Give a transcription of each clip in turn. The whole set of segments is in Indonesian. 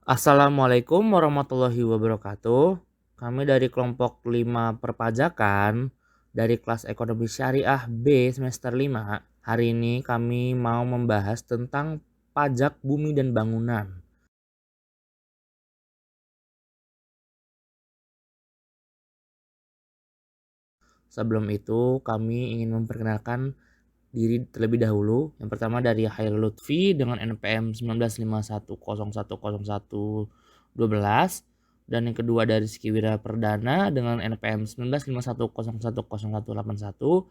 Assalamualaikum warahmatullahi wabarakatuh. Kami dari kelompok 5 perpajakan dari kelas ekonomi syariah B semester 5. Hari ini kami mau membahas tentang pajak bumi dan bangunan. Sebelum itu kami ingin memperkenalkan diri terlebih dahulu. Yang pertama dari Hairul Lutfi dengan NPM 1951010112, dan yang kedua dari Rizky Wira Perdana dengan NPM 1951010181,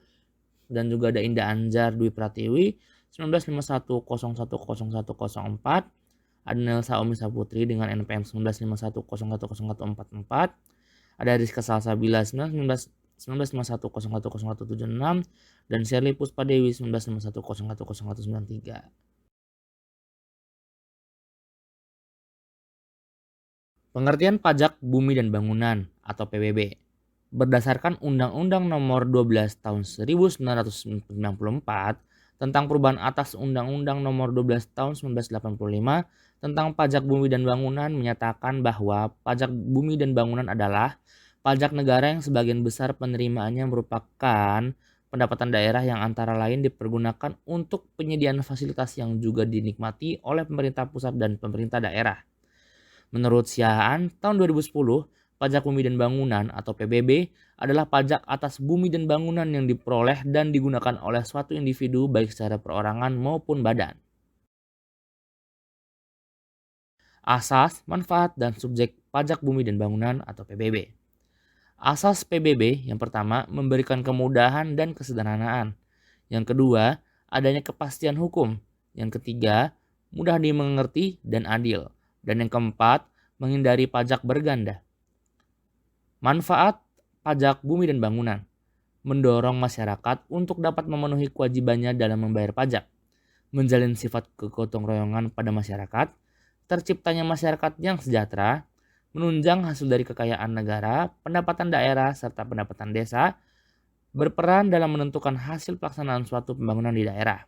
dan juga ada Indah Anjar Dwi Pratiwi 1951010104, ada Nelsa Omi Saputri dengan NPM 1951010144, ada Rizka Salsabila 1951010176, dan Shirley Puspadewi 1951010193. Pengertian pajak bumi dan bangunan atau PBB. Berdasarkan Undang-Undang Nomor 12 Tahun 1994 tentang perubahan atas Undang-Undang Nomor 12 Tahun 1985 tentang pajak bumi dan bangunan, menyatakan bahwa pajak bumi dan bangunan adalah pajak negara yang sebagian besar penerimaannya merupakan pendapatan daerah yang antara lain dipergunakan untuk penyediaan fasilitas yang juga dinikmati oleh pemerintah pusat dan pemerintah daerah. Menurut Siahaan, tahun 2010, pajak bumi dan bangunan atau PBB adalah pajak atas bumi dan bangunan yang diperoleh dan digunakan oleh suatu individu baik secara perorangan maupun badan. Asas, manfaat, dan subjek pajak bumi dan bangunan atau PBB. Asas PBB yang pertama memberikan kemudahan dan kesederhanaan. Yang kedua, adanya kepastian hukum. Yang ketiga, mudah dimengerti dan adil. Dan yang keempat, menghindari pajak berganda. Manfaat pajak bumi dan bangunan. Mendorong masyarakat untuk dapat memenuhi kewajibannya dalam membayar pajak. Menjalin sifat kegotong royongan pada masyarakat. Terciptanya masyarakat yang sejahtera. Menunjang hasil dari kekayaan negara, pendapatan daerah, serta pendapatan desa. Berperan dalam menentukan hasil pelaksanaan suatu pembangunan di daerah.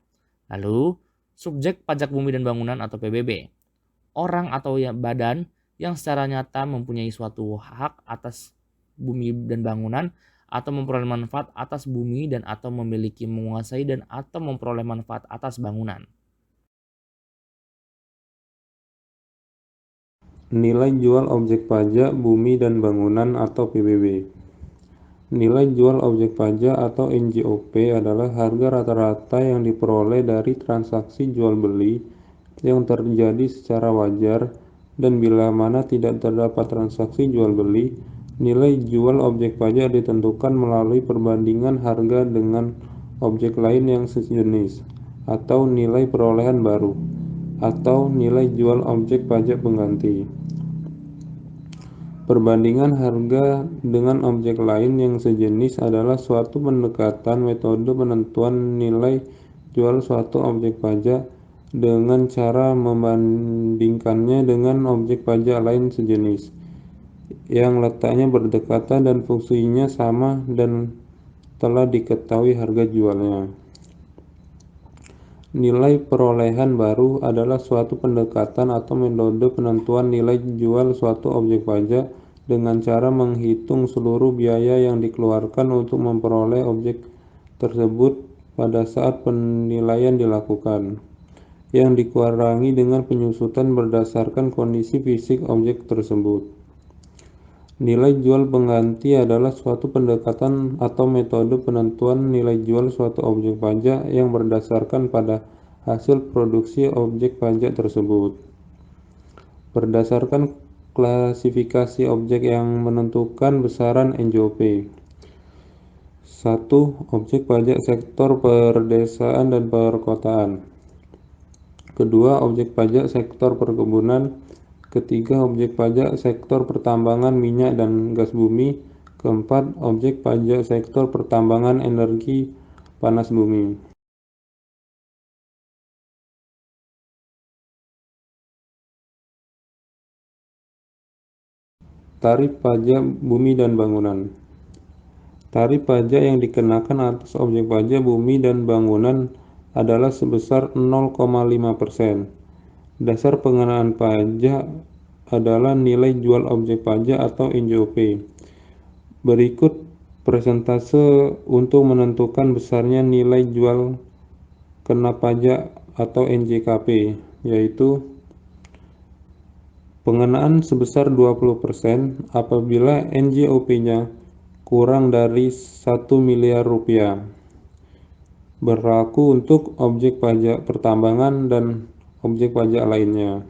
Lalu, subjek pajak bumi dan bangunan atau PBB. Orang atau badan yang secara nyata mempunyai suatu hak atas bumi dan bangunan, atau memperoleh manfaat atas bumi dan atau memiliki, menguasai, dan atau memperoleh manfaat atas bangunan. Nilai jual objek pajak bumi dan bangunan atau PBB. Nilai jual objek pajak atau NJOP adalah harga rata-rata yang diperoleh dari transaksi jual beli yang terjadi secara wajar, dan bila mana tidak terdapat transaksi jual beli, nilai jual objek pajak ditentukan melalui perbandingan harga dengan objek lain yang sejenis, atau nilai perolehan baru, atau nilai jual objek pajak pengganti. Perbandingan harga dengan objek lain yang sejenis adalah suatu pendekatan metode penentuan nilai jual suatu objek pajak dengan cara membandingkannya dengan objek pajak lain sejenis yang letaknya berdekatan dan fungsinya sama dan telah diketahui harga jualnya. Nilai perolehan baru adalah suatu pendekatan atau metode penentuan nilai jual suatu objek pajak dengan cara menghitung seluruh biaya yang dikeluarkan untuk memperoleh objek tersebut pada saat penilaian dilakukan, yang dikurangi dengan penyusutan berdasarkan kondisi fisik objek tersebut. Nilai jual pengganti adalah suatu pendekatan atau metode penentuan nilai jual suatu objek pajak yang berdasarkan pada hasil produksi objek pajak tersebut. Berdasarkan klasifikasi objek yang menentukan besaran NJOP. 1. Objek pajak sektor perdesaan dan perkotaan. Kedua, objek pajak sektor perkebunan. Ketiga, objek pajak sektor pertambangan minyak dan gas bumi. Keempat, objek pajak sektor pertambangan energi panas bumi. Tarif pajak bumi dan bangunan. Tarif pajak yang dikenakan atas objek pajak bumi dan bangunan adalah sebesar 0,5%. Dasar pengenaan pajak adalah nilai jual objek pajak atau NJOP. Berikut persentase untuk menentukan besarnya nilai jual kena pajak atau NJKP, yaitu pengenaan sebesar 20% apabila NJOP-nya kurang dari 1 miliar rupiah. Berlaku untuk objek pajak pertambangan dan objek pajak lainnya.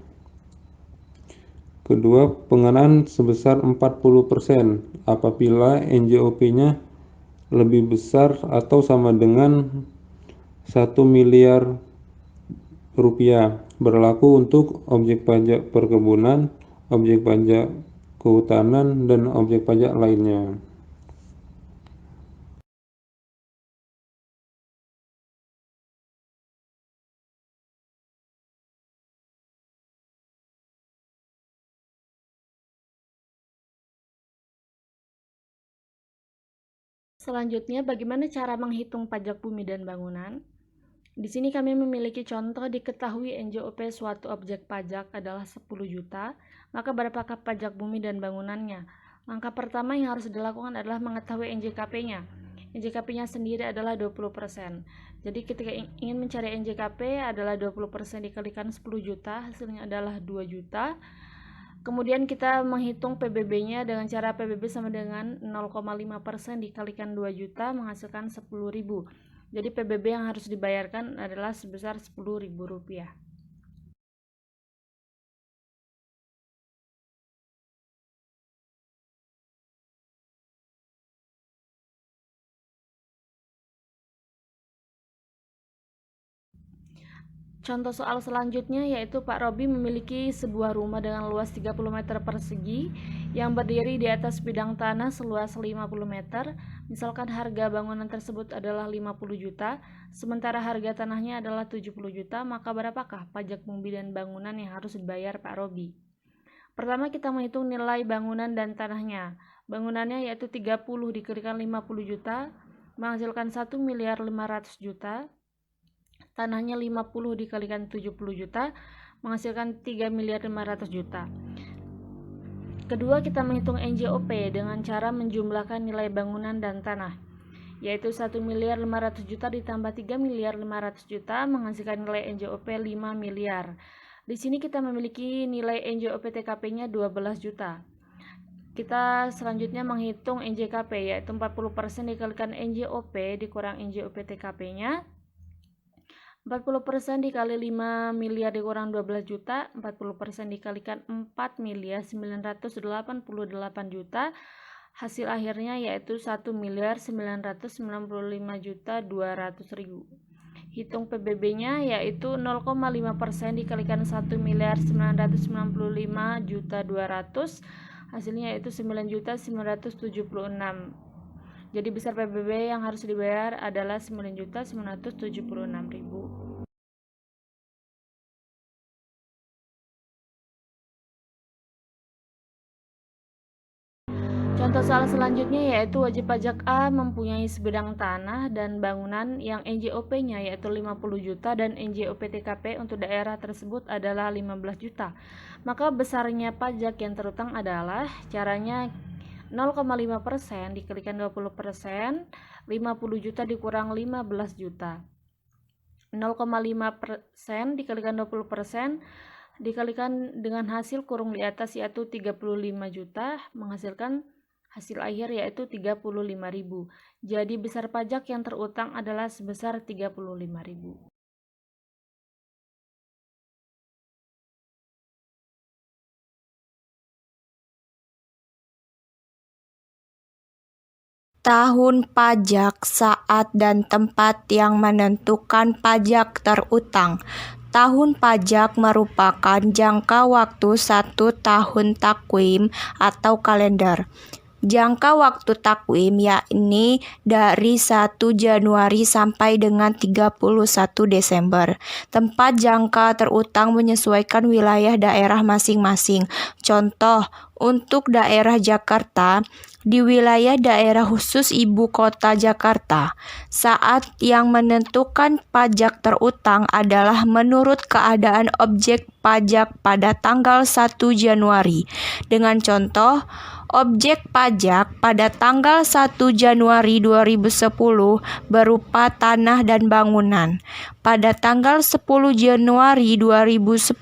Kedua, pengenaan sebesar 40% apabila NJOP-nya lebih besar atau sama dengan 1 miliar rupiah. Berlaku untuk objek pajak perkebunan, objek pajak kehutanan, dan objek pajak lainnya. Selanjutnya, bagaimana cara menghitung pajak bumi dan bangunan? Di sini kami memiliki contoh diketahui NJOP suatu objek pajak adalah 10 juta, maka berapakah pajak bumi dan bangunannya? Langkah pertama yang harus dilakukan adalah mengetahui NJKP-nya. NJKP-nya sendiri adalah 20%. Jadi ketika ingin mencari NJKP adalah 20% dikalikan 10 juta, hasilnya adalah 2 juta. Kemudian kita menghitung PBB-nya dengan cara PBB sama dengan 0,5% dikalikan 2 juta menghasilkan 10.000. Jadi PBB yang harus dibayarkan adalah sebesar Rp10.000. Contoh soal selanjutnya yaitu Pak Robi memiliki sebuah rumah dengan luas 30 meter persegi yang berdiri di atas bidang tanah seluas 50 meter. Misalkan harga bangunan tersebut adalah 50 juta, sementara harga tanahnya adalah 70 juta, maka berapakah pajak bumi dan bangunan yang harus dibayar Pak Robi? Pertama kita menghitung nilai bangunan dan tanahnya. Bangunannya yaitu 30 dikalikan 50 juta menghasilkan 1 miliar 500 juta. Tanahnya 50 dikalikan 70 juta menghasilkan 3 miliar 500 juta. Kedua, kita menghitung NJOP dengan cara menjumlahkan nilai bangunan dan tanah, yaitu 1 miliar 500 juta ditambah 3 miliar 500 juta menghasilkan nilai NJOP 5 miliar. Di sini kita memiliki nilai NJOP TKP-nya 12 juta. Kita selanjutnya menghitung NJKP, yaitu 40% dikalikan NJOP dikurang NJOP TKP-nya. 40% dikali 5 miliar dikurang 12 juta, 40% dikalikan 4 miliar 988 juta, hasil akhirnya yaitu 1 miliar 995 juta 200 ribu. Hitung PBB-nya yaitu 0,5% dikalikan 1 miliar 995 juta 200, hasilnya yaitu 9 juta 976. Jadi besar PBB yang harus dibayar adalah 9.976.000. Contoh soal selanjutnya yaitu wajib pajak A mempunyai sebidang tanah dan bangunan yang NJOP-nya yaitu 50 juta dan NJOP TKP untuk daerah tersebut adalah 15 juta. Maka besarnya pajak yang terutang adalah caranya 0,5% dikalikan 20%, 50 juta dikurang 15 juta. 0,5% dikalikan 20% dikalikan dengan hasil kurung di atas yaitu 35 juta menghasilkan hasil akhir yaitu 35.000. Jadi besar pajak yang terutang adalah sebesar 35.000. Tahun pajak, saat dan tempat yang menentukan pajak terutang. Tahun pajak merupakan jangka waktu 1 tahun takwim atau kalender. Jangka waktu takwim yakni dari 1 Januari sampai dengan 31 Desember. Tempat jangka terutang menyesuaikan wilayah daerah masing-masing. Contoh, untuk daerah Jakarta, di wilayah daerah khusus Ibu Kota Jakarta, saat yang menentukan pajak terutang adalah menurut keadaan objek pajak pada tanggal 1 Januari. Dengan contoh, objek pajak pada tanggal 1 Januari 2010 berupa tanah dan bangunan. Pada tanggal 10 Januari 2010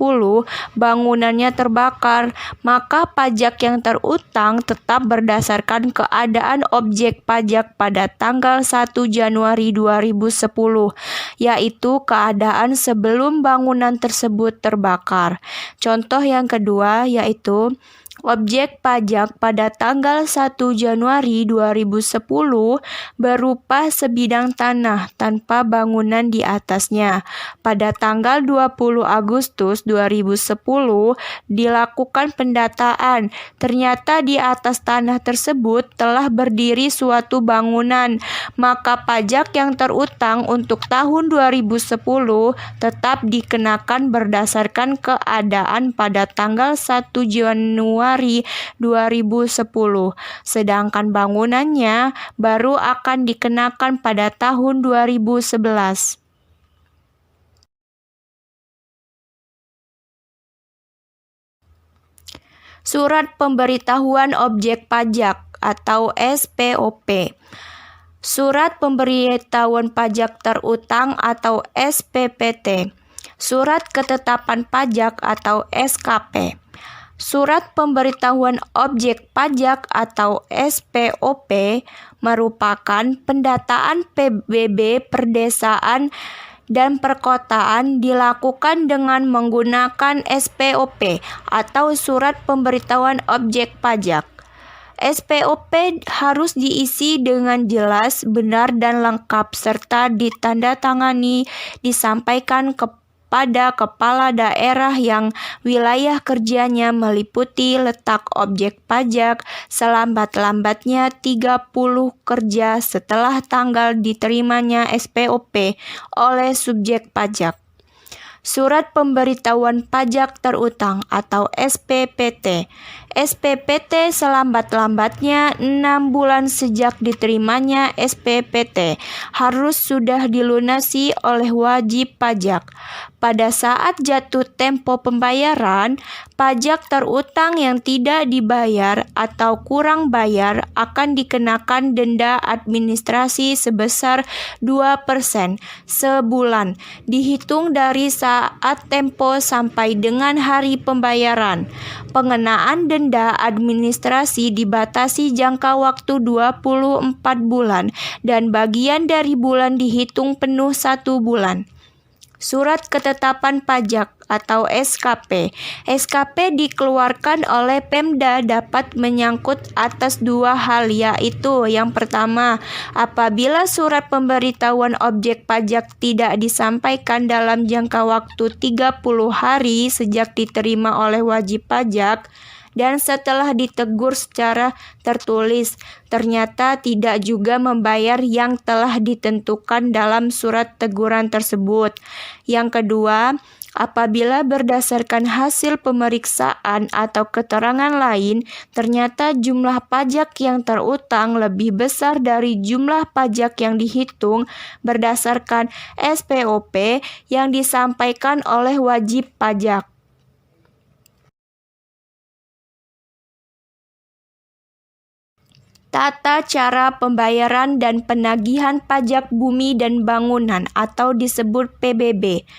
bangunannya terbakar, maka pajak yang terutang tetap berdasarkan keadaan objek pajak pada tanggal 1 Januari 2010, yaitu keadaan sebelum bangunan tersebut terbakar. Contoh yang kedua yaitu objek pajak pada tanggal 1 Januari 2010 berupa sebidang tanah tanpa bangunan di atasnya. Pada tanggal 20 Agustus 2010 dilakukan pendataan. Ternyata di atas tanah tersebut telah berdiri suatu bangunan. Maka pajak yang terutang untuk tahun 2010 tetap dikenakan berdasarkan keadaan pada tanggal 1 Januari 2010, sedangkan bangunannya baru akan dikenakan pada tahun 2011. Surat Pemberitahuan Objek Pajak atau SPOP. Surat Pemberitahuan Pajak Terutang atau SPPT. Surat Ketetapan Pajak atau SKP. Surat Pemberitahuan Objek Pajak atau SPOP merupakan pendataan PBB perdesaan dan perkotaan dilakukan dengan menggunakan SPOP atau Surat Pemberitahuan Objek Pajak. SPOP harus diisi dengan jelas, benar, dan lengkap serta ditandatangani disampaikan kepada kepala daerah yang wilayah kerjanya meliputi letak objek pajak selambat-lambatnya 30 kerja setelah tanggal diterimanya SPOP oleh subjek pajak. Surat Pemberitahuan Pajak Terutang atau SPPT. SPPT selambat-lambatnya 6 bulan sejak diterimanya SPPT harus sudah dilunasi oleh wajib pajak. Pada saat jatuh tempo pembayaran, pajak terutang yang tidak dibayar atau kurang bayar akan dikenakan denda administrasi sebesar 2% sebulan, dihitung dari saat tempo sampai dengan hari pembayaran. Pengenaan denda administrasi dibatasi jangka waktu 24 bulan dan bagian dari bulan dihitung penuh 1 bulan. Surat Ketetapan Pajak atau SKP. SKP dikeluarkan oleh Pemda dapat menyangkut atas 2 hal, yaitu yang pertama, apabila surat pemberitahuan objek pajak tidak disampaikan dalam jangka waktu 30 hari sejak diterima oleh wajib pajak, dan setelah ditegur secara tertulis, ternyata tidak juga membayar yang telah ditentukan dalam surat teguran tersebut. Yang kedua, apabila berdasarkan hasil pemeriksaan atau keterangan lain, ternyata jumlah pajak yang terutang lebih besar dari jumlah pajak yang dihitung berdasarkan SPOP yang disampaikan oleh wajib pajak. Tata cara pembayaran dan penagihan pajak bumi dan bangunan atau disebut PBB.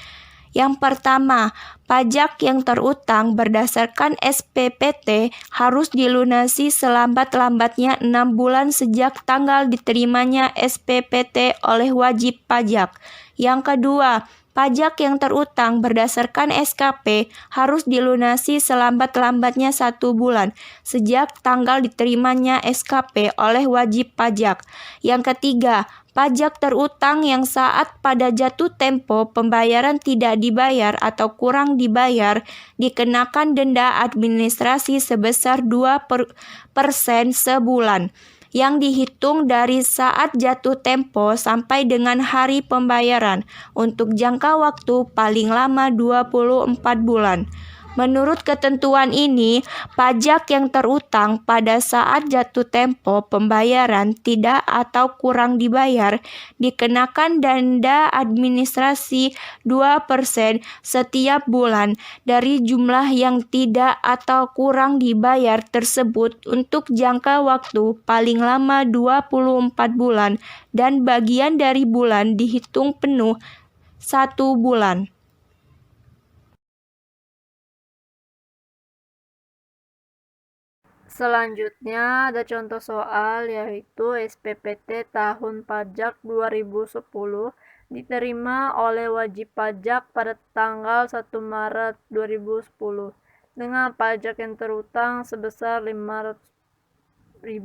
Yang pertama, pajak yang terutang berdasarkan SPPT harus dilunasi selambat-lambatnya 6 bulan sejak tanggal diterimanya SPPT oleh wajib pajak. Yang kedua, pajak yang terutang berdasarkan SKP harus dilunasi selambat-lambatnya 1 bulan sejak tanggal diterimanya SKP oleh wajib pajak. Yang ketiga, pajak terutang yang saat pada jatuh tempo pembayaran tidak dibayar atau kurang dibayar dikenakan denda administrasi sebesar 2% sebulan yang dihitung dari saat jatuh tempo sampai dengan hari pembayaran untuk jangka waktu paling lama 24 bulan. Menurut ketentuan ini, pajak yang terutang pada saat jatuh tempo pembayaran tidak atau kurang dibayar dikenakan denda administrasi 2% setiap bulan dari jumlah yang tidak atau kurang dibayar tersebut untuk jangka waktu paling lama 24 bulan dan bagian dari bulan dihitung penuh 1 bulan. Selanjutnya ada contoh soal yaitu SPPT tahun pajak 2010 diterima oleh wajib pajak pada tanggal 1 Maret 2010 dengan pajak yang terutang sebesar Rp500.000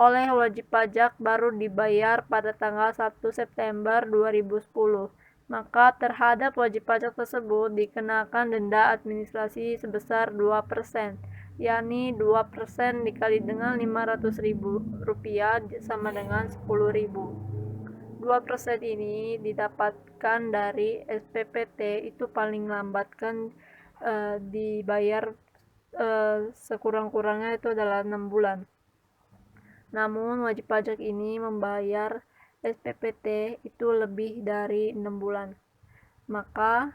oleh wajib pajak baru dibayar pada tanggal 1 September 2010. Maka terhadap wajib pajak tersebut dikenakan denda administrasi sebesar 2%. yakni 2% dikali dengan Rp500.000 sama dengan Rp10.000. 2% ini didapatkan dari SPPT itu paling lambat kan dibayar sekurang-kurangnya itu adalah 6 bulan. Namun wajib pajak ini membayar SPPT itu lebih dari 6 bulan. Maka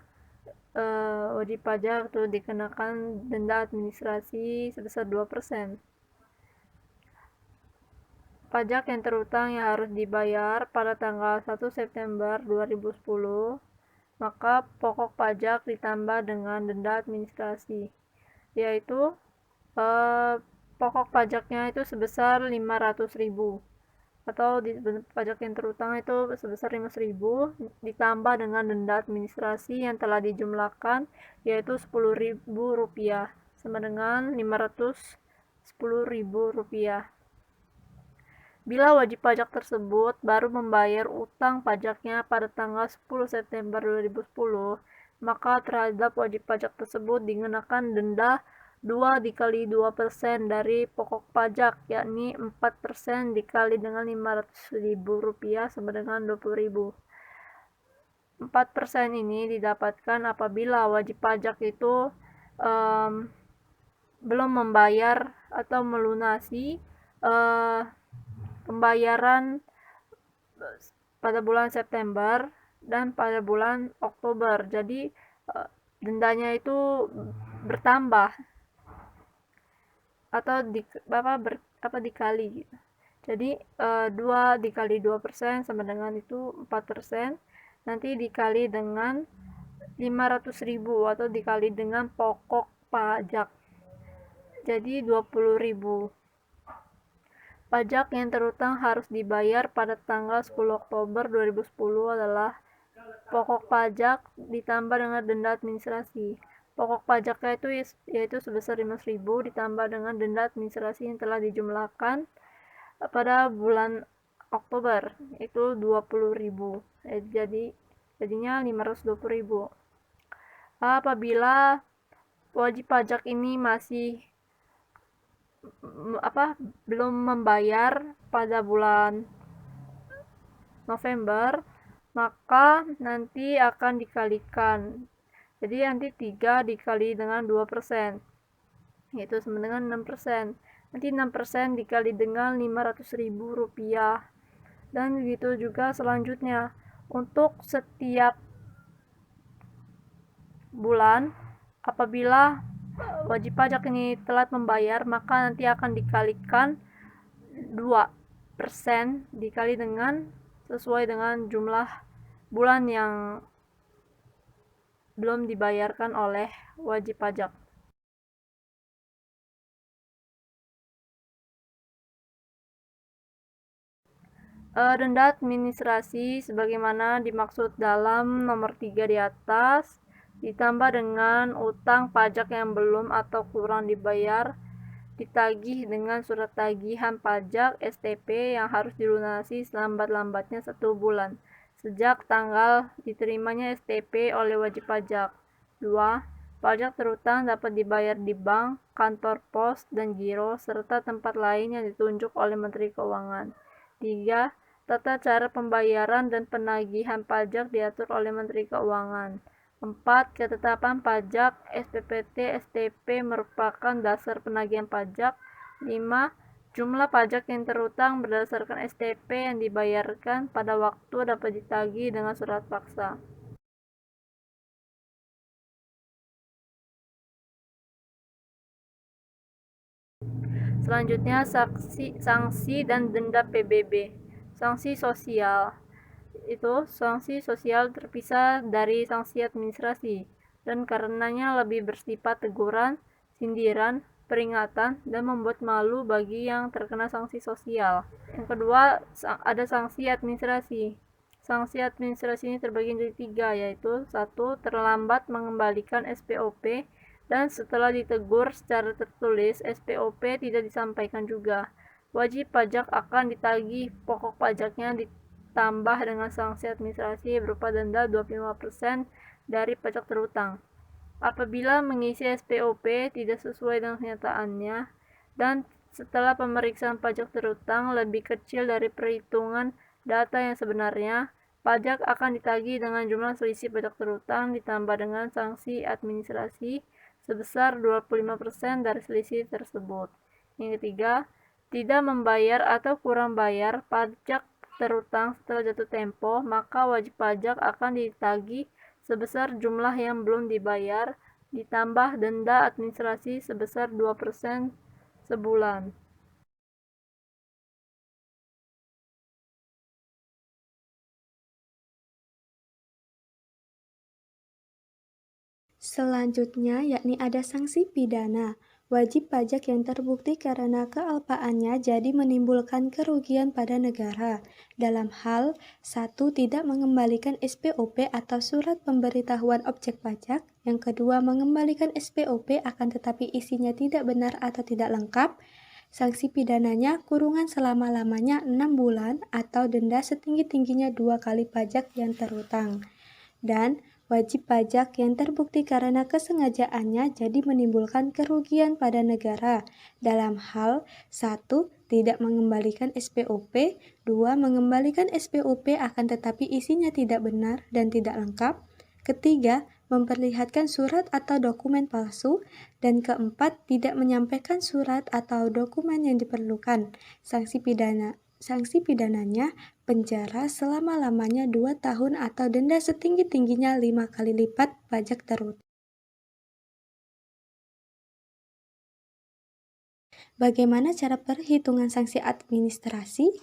wajib pajak itu dikenakan denda administrasi sebesar 2%. Pajak yang terutang yang harus dibayar pada tanggal 1 September 2010, maka pokok pajak ditambah dengan denda administrasi, yaitu pokok pajaknya itu sebesar Rp500.000 atau pajak yang terutang itu sebesar Rp500.000 ditambah dengan denda administrasi yang telah dijumlahkan yaitu Rp10.000 sama dengan Rp510.000. Bila wajib pajak tersebut baru membayar utang pajaknya pada tanggal 10 September 2010, maka terhadap wajib pajak tersebut dikenakan denda 2 dikali 2% dari pokok pajak, yakni 4% dikali dengan Rp500.000 sama dengan Rp20.000. 4% ini didapatkan apabila wajib pajak itu belum membayar atau melunasi pembayaran pada bulan September dan pada bulan Oktober. Jadi dendanya itu bertambah atau dikali gitu. Jadi 2 dikali 2% sama dengan itu 4%, nanti dikali dengan Rp500.000 atau dikali dengan pokok pajak, jadi Rp20.000. Pajak yang terutang harus dibayar pada tanggal 10 Oktober 2010 adalah pokok pajak ditambah dengan denda administrasi. Pokok pajaknya itu yaitu sebesar Rp500.000 ditambah dengan denda administrasi yang telah dijumlahkan pada bulan Oktober itu Rp20.000. Jadinya Rp520.000. Apabila wajib pajak ini masih belum membayar pada bulan November, maka nanti akan dikalikan. Jadi nanti 3 dikali dengan 2%, yaitu sama dengan 6%. Nanti 6% dikali dengan Rp500.000. Dan begitu juga selanjutnya. Untuk setiap bulan, apabila wajib pajak ini telat membayar, maka nanti akan dikalikan 2% dikali dengan sesuai dengan jumlah bulan yang belum dibayarkan oleh wajib pajak. Denda administrasi sebagaimana dimaksud dalam nomor 3 di atas, ditambah dengan utang pajak yang belum atau kurang dibayar, ditagih dengan surat tagihan pajak (STP) yang harus dilunasi selambat-lambatnya 1 bulan sejak tanggal diterimanya STP oleh wajib pajak. 2. Pajak terutang dapat dibayar di bank, kantor pos, dan giro, serta tempat lain yang ditunjuk oleh Menteri Keuangan. 3. Tata cara pembayaran dan penagihan pajak diatur oleh Menteri Keuangan. 4. Ketetapan pajak SPPT STP merupakan dasar penagihan pajak. 5. Jumlah pajak yang terutang berdasarkan STP yang dibayarkan pada waktu dapat ditagih dengan surat paksa. Selanjutnya, sanksi dan denda PBB. Sanksi sosial sanksi sosial terpisah dari sanksi administrasi dan karenanya lebih bersifat teguran, sindiran, peringatan, dan membuat malu bagi yang terkena sanksi sosial. Yang kedua, ada sanksi administrasi. Sanksi administrasi ini terbagi menjadi 3, yaitu 1. Terlambat mengembalikan SPOP, dan setelah ditegur secara tertulis, SPOP tidak disampaikan juga. Wajib pajak akan ditagih pokok pajaknya ditambah dengan sanksi administrasi berupa denda 25% dari pajak terutang. Apabila mengisi SPOP tidak sesuai dengan kenyataannya, dan setelah pemeriksaan pajak terutang lebih kecil dari perhitungan data yang sebenarnya, pajak akan ditagih dengan jumlah selisih pajak terutang ditambah dengan sanksi administrasi sebesar 25% dari selisih tersebut. Yang ketiga, tidak membayar atau kurang bayar pajak terutang setelah jatuh tempo, maka wajib pajak akan ditagih sebesar jumlah yang belum dibayar, ditambah denda administrasi sebesar 2% sebulan. Selanjutnya, yakni ada sanksi pidana. Wajib pajak yang terbukti karena kealpaannya jadi menimbulkan kerugian pada negara. Dalam hal 1. Tidak mengembalikan SPOP atau surat pemberitahuan objek pajak. Yang kedua, mengembalikan SPOP akan tetapi isinya tidak benar atau tidak lengkap. Sanksi pidananya kurungan selama-lamanya 6 bulan atau denda setinggi-tingginya 2 kali pajak yang terutang. Dan wajib pajak yang terbukti karena kesengajaannya jadi menimbulkan kerugian pada negara. Dalam hal 1. Tidak mengembalikan SPOP, 2. Mengembalikan SPOP akan tetapi isinya tidak benar dan tidak lengkap, ketiga. Memperlihatkan surat atau dokumen palsu, dan keempat. Tidak menyampaikan surat atau dokumen yang diperlukan. Sanksi pidananya penjara selama-lamanya 2 tahun atau denda setinggi-tingginya 5 kali lipat pajak terutang. Bagaimana cara perhitungan sanksi administrasi?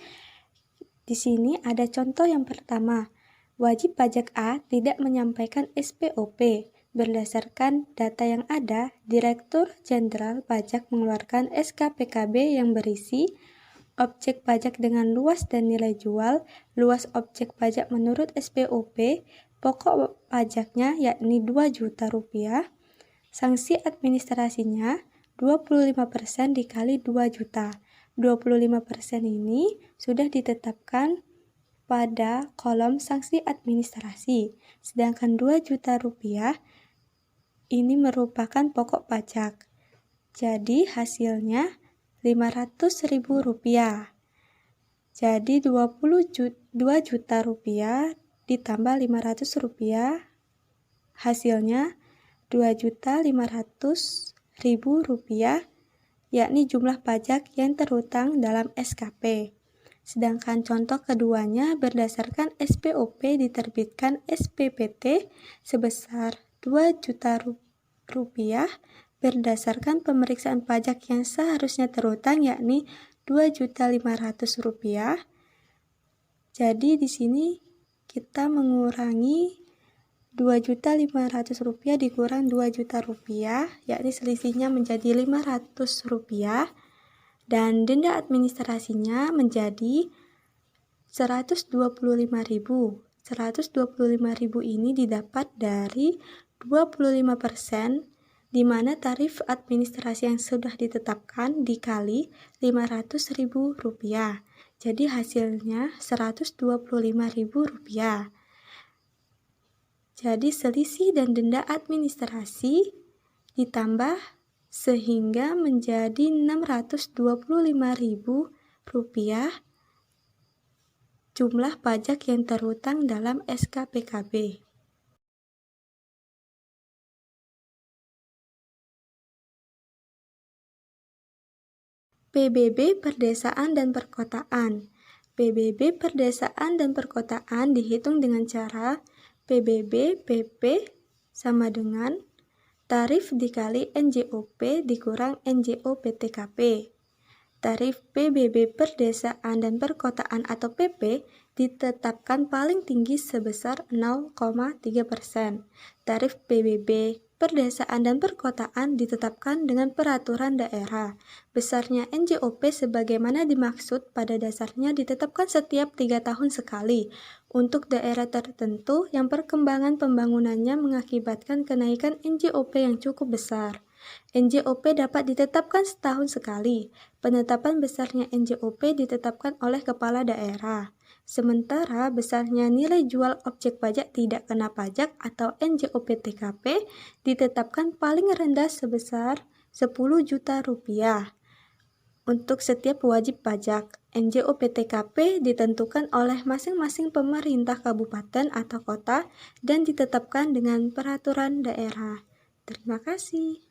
Di sini ada contoh yang pertama. Wajib pajak A tidak menyampaikan SPOP. Berdasarkan data yang ada, Direktur Jenderal Pajak mengeluarkan SK PKB yang berisi objek pajak dengan luas dan nilai jual, luas objek pajak menurut SPOP, pokok pajaknya yakni 2 juta rupiah, sanksi administrasinya 25% dikali 2 juta. 25% ini sudah ditetapkan pada kolom sanksi administrasi, sedangkan 2 juta rupiah ini merupakan pokok pajak. Jadi hasilnya 500.000 rupiah. Jadi 2 juta rupiah ditambah 500 rupiah, hasilnya 2.500.000 rupiah, yakni jumlah pajak yang terutang dalam SKP. Sedangkan contoh keduanya berdasarkan SPOP diterbitkan SPPT sebesar 2 juta rupiah berdasarkan pemeriksaan pajak yang seharusnya terutang yakni 2.500.000 rupiah. Jadi di sini kita mengurangi 2.500.000 rupiah dikurang 2 juta rupiah, yakni selisihnya menjadi 500 rupiah. Dan denda administrasinya menjadi 125.000. 125.000 ini didapat dari 25%, di mana tarif administrasi yang sudah ditetapkan dikali Rp500.000. Jadi hasilnya Rp125.000. Jadi selisih dan denda administrasi ditambah sehingga menjadi Rp625.000 jumlah pajak yang terhutang dalam SKPKB. PBB Perdesaan dan Perkotaan. PBB Perdesaan dan Perkotaan dihitung dengan cara PBB PP sama dengan tarif dikali NJOP dikurang NJOPTKP. Tarif PBB Perdesaan dan Perkotaan atau PP ditetapkan paling tinggi sebesar 0,3%. Tarif PBB Perdesaan dan Perkotaan ditetapkan dengan peraturan daerah. Besarnya NJOP sebagaimana dimaksud pada dasarnya ditetapkan setiap 3 tahun sekali. Untuk daerah tertentu yang perkembangan pembangunannya mengakibatkan kenaikan NJOP yang cukup besar. NJOP dapat ditetapkan setahun sekali. Penetapan besarnya NJOP ditetapkan oleh kepala daerah. Sementara besarnya nilai jual objek pajak tidak kena pajak atau NJOPTKP ditetapkan paling rendah sebesar Rp10 juta. Untuk setiap wajib pajak, NJOPTKP ditentukan oleh masing-masing pemerintah kabupaten atau kota dan ditetapkan dengan peraturan daerah. Terima kasih.